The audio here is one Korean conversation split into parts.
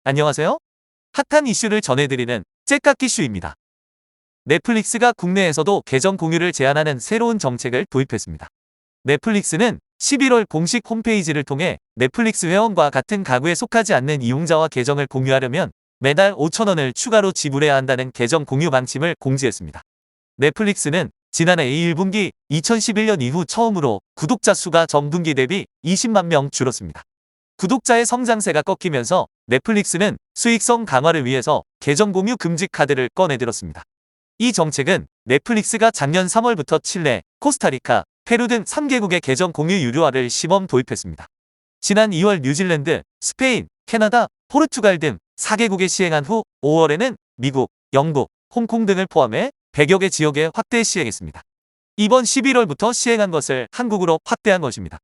안녕하세요. 핫한 이슈를 전해드리는 째깍기슈입니다. 넷플릭스가 국내에서도 계정 공유를 제한하는 새로운 정책을 도입했습니다. 넷플릭스는 11월 공식 홈페이지를 통해 넷플릭스 회원과 같은 가구에 속하지 않는 이용자와 계정을 공유하려면 매달 5,000원을 추가로 지불해야 한다는 계정 공유 방침을 공지했습니다. 넷플릭스는 지난해 1분기 2011년 이후 처음으로 구독자 수가 전분기 대비 20만 명 줄었습니다. 구독자의 성장세가 꺾이면서 넷플릭스는 수익성 강화를 위해서 계정 공유 금지 카드를 꺼내들었습니다. 이 정책은 넷플릭스가 작년 3월부터 칠레, 코스타리카, 페루 등 3개국의 계정 공유 유료화를 시범 도입했습니다. 지난 2월 뉴질랜드, 스페인, 캐나다, 포르투갈 등 4개국에 시행한 후 5월에는 미국, 영국, 홍콩 등을 포함해 100여 개 지역에 확대 시행했습니다. 이번 11월부터 시행한 것을 한국으로 확대한 것입니다.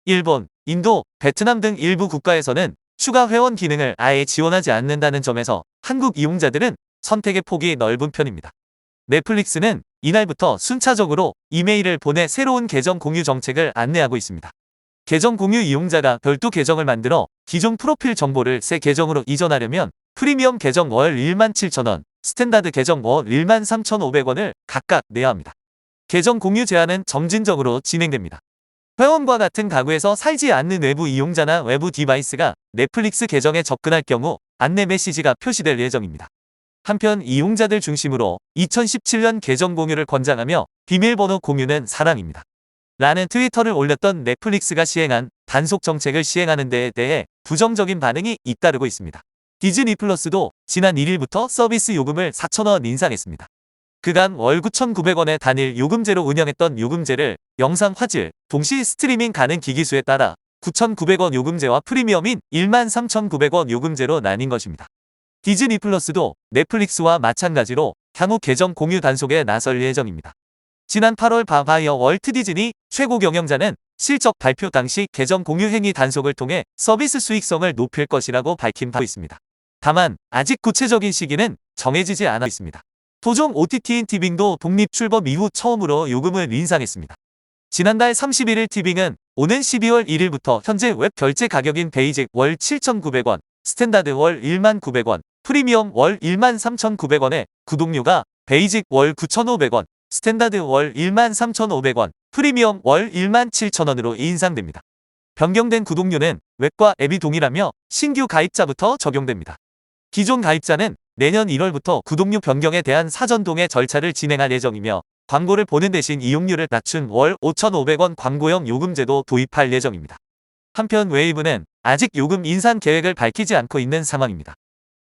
일본, 인도, 베트남 등 일부 국가에서는 추가 회원 기능을 아예 지원하지 않는다는 점에서 한국 이용자들은 선택의 폭이 넓은 편입니다. 넷플릭스는 이날부터 순차적으로 이메일을 보내 새로운 계정 공유 정책을 안내하고 있습니다. 계정 공유 이용자가 별도 계정을 만들어 기존 프로필 정보를 새 계정으로 이전하려면 프리미엄 계정 월 17,000원, 스탠다드 계정 월 13,500원을 각각 내야 합니다. 계정 공유 제한은 점진적으로 진행됩니다. 회원과 같은 가구에서 살지 않는 외부 이용자나 외부 디바이스가 넷플릭스 계정에 접근할 경우 안내 메시지가 표시될 예정입니다. 한편 이용자들 중심으로 2017년 계정 공유를 권장하며 비밀번호 공유는 사랑입니다. 라는 트위터를 올렸던 넷플릭스가 시행한 단속 정책을 시행하는 데에 대해 부정적인 반응이 잇따르고 있습니다. 디즈니 플러스도 지난 1일부터 서비스 요금을 4,000원 인상했습니다. 그간 월 9,900원의 단일 요금제로 운영했던 요금제를 영상 화질, 동시 스트리밍 가능 기기수에 따라 9,900원 요금제와 프리미엄인 13,900원 요금제로 나뉜 것입니다. 디즈니 플러스도 넷플릭스와 마찬가지로 향후 계정 공유 단속에 나설 예정입니다. 지난 8월 바바이어 월트 디즈니 최고 경영자는 실적 발표 당시 계정 공유 행위 단속을 통해 서비스 수익성을 높일 것이라고 밝힌 바 있습니다. 다만 아직 구체적인 시기는 정해지지 않아 있습니다. 토종 OTT인 티빙도 독립 출범 이후 처음으로 요금을 인상했습니다. 지난달 31일 티빙은 오는 12월 1일부터 현재 웹 결제 가격인 베이직 월 7,900원, 스탠다드 월 19,000원, 프리미엄 월 13,900원에 구독료가 베이직 월 9,500원, 스탠다드 월 13,500원, 프리미엄 월 17,000원으로 인상됩니다. 변경된 구독료는 웹과 앱이 동일하며 신규 가입자부터 적용됩니다. 기존 가입자는 내년 1월부터 구독료 변경에 대한 사전 동의 절차를 진행할 예정이며 광고를 보는 대신 이용료를 낮춘 월 5,500원 광고형 요금제도 도입할 예정입니다. 한편 웨이브는 아직 요금 인상 계획을 밝히지 않고 있는 상황입니다.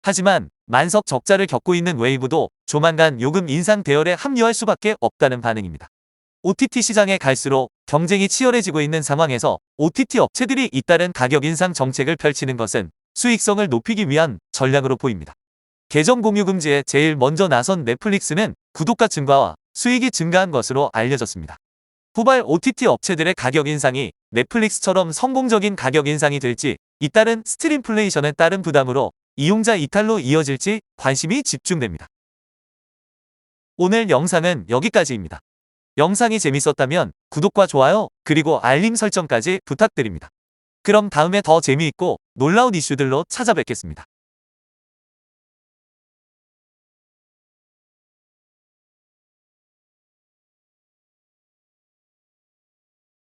하지만 만석 적자를 겪고 있는 웨이브도 조만간 요금 인상 대열에 합류할 수밖에 없다는 반응입니다. OTT 시장에 갈수록 경쟁이 치열해지고 있는 상황에서 OTT 업체들이 잇따른 가격 인상 정책을 펼치는 것은 수익성을 높이기 위한 전략으로 보입니다. 계정 공유 금지에 제일 먼저 나선 넷플릭스는 구독자 증가와 수익이 증가한 것으로 알려졌습니다. 후발 OTT 업체들의 가격 인상이 넷플릭스처럼 성공적인 가격 인상이 될지 잇따른 스트림플레이션에 따른 부담으로 이용자 이탈로 이어질지 관심이 집중됩니다. 오늘 영상은 여기까지입니다. 영상이 재밌었다면 구독과 좋아요 그리고 알림 설정까지 부탁드립니다. 그럼 다음에 더 재미있고 놀라운 이슈들로 찾아뵙겠습니다.